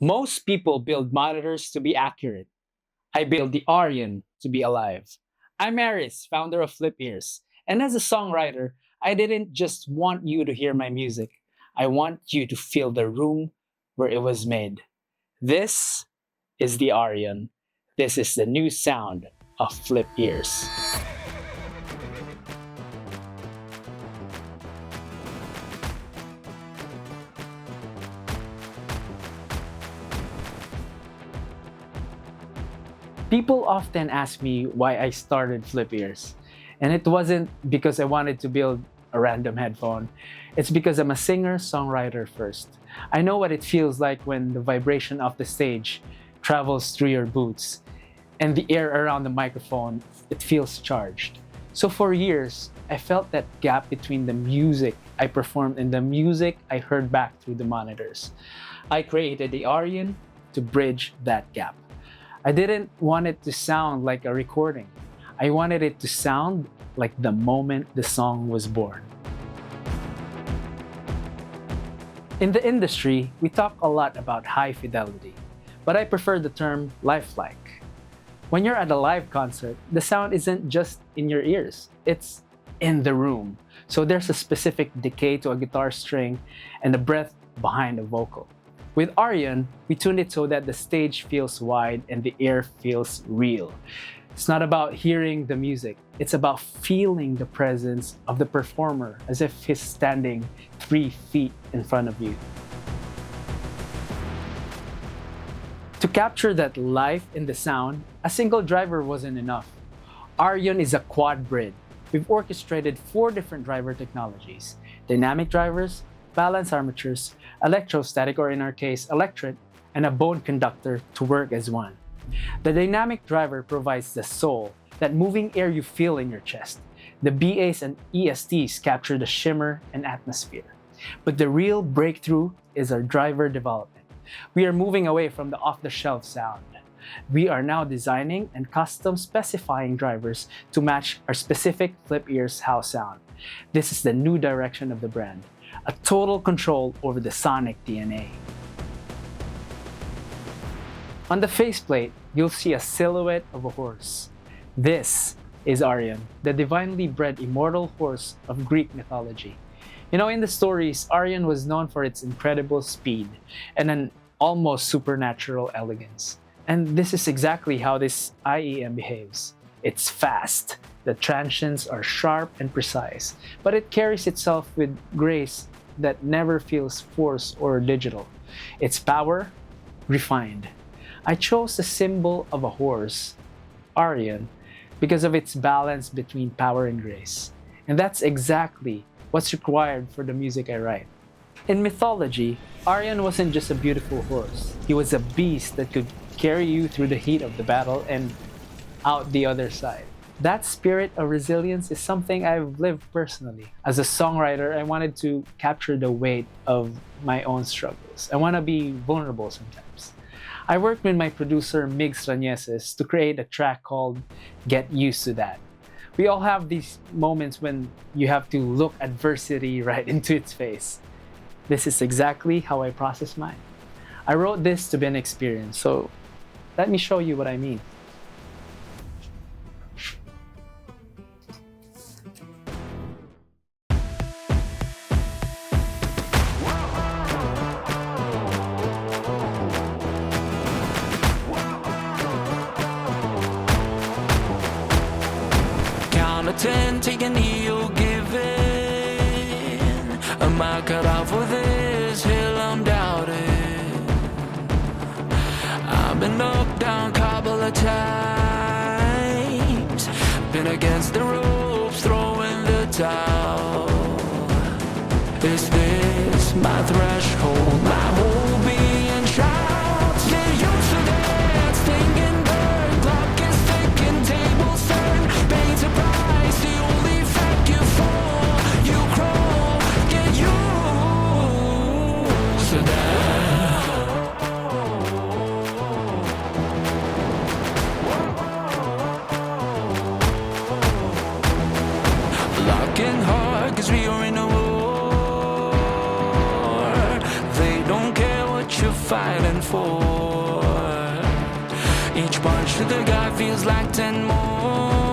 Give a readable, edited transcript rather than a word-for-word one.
Most people build monitors to be accurate. I build the Arian to be alive. I'm Aries, founder of FlipEars. And as a songwriter, I didn't just want you to hear my music. I want you to feel the room where it was made. This is the Arian. This is the new sound of FlipEars. People often ask me why I started FlipEars. And it wasn't because I wanted to build a random headphone. It's because I'm a singer songwriter first. I know what it feels like when the vibration of the stage travels through your boots and the air around the microphone, it feels charged. So for years, I felt that gap between the music I performed and the music I heard back through the monitors. I created the Arian to bridge that gap. I didn't want it to sound like a recording. I wanted it to sound like the moment the song was born. In the industry, we talk a lot about high fidelity, but I prefer the term lifelike. When you're at a live concert, the sound isn't just in your ears, it's in the room. So there's a specific decay to a guitar string and a breath behind a vocal. With Arian, we tuned it so that the stage feels wide and the air feels real. It's not about hearing the music, it's about feeling the presence of the performer as if he's standing 3 feet in front of you. To capture that life in the sound, a single driver wasn't enough. Arion is a Quadbrid. We've orchestrated 4 different driver technologies: dynamic drivers, balance armatures, electrostatic, or in our case, electric, and a bone conductor to work as one. The dynamic driver provides the soul, that moving air you feel in your chest. The BAs and ESTs capture the shimmer and atmosphere. But the real breakthrough is our driver development. We are moving away from the off-the-shelf sound. We are now designing and custom specifying drivers to match our specific FlipEars house sound. This is the new direction of the brand. A total control over the sonic DNA. On the faceplate, you'll see a silhouette of a horse. This is Arian, the divinely bred immortal horse of Greek mythology. You know, in the stories, Arian was known for its incredible speed and an almost supernatural elegance. And this is exactly how this IEM behaves. It's fast. The transitions are sharp and precise, but it carries itself with grace that never feels forced or digital. Its power, refined. I chose the symbol of a horse, Arian, because of its balance between power and grace. And that's exactly what's required for the music I write. In mythology, Arian wasn't just a beautiful horse. He was a beast that could carry you through the heat of the battle and out the other side. That spirit of resilience is something I've lived personally. As a songwriter, I wanted to capture the weight of my own struggles. I want to be vulnerable sometimes. I worked with my producer Miguel to create a track called Get Used to That. We all have these moments when you have to look adversity right into its face. This is exactly how I process mine. I wrote this to be an experience, so let me show you what I mean. Count to 10, take a knee, you'll give in. Am I cut out for this? Hell, I'm doubting. I've been up, down, couple of times. Been against the ropes, throwing the towel. Is this my threshold? My whole being shouts. Get used to that, stinking burn. Clock is ticking, tables turn. Pain to price, the only fact you fall. You crawl, get used to that. Locking hard, cause we are in a war. They don't care what you're fighting for. Each punch to the guy feels like 10 more.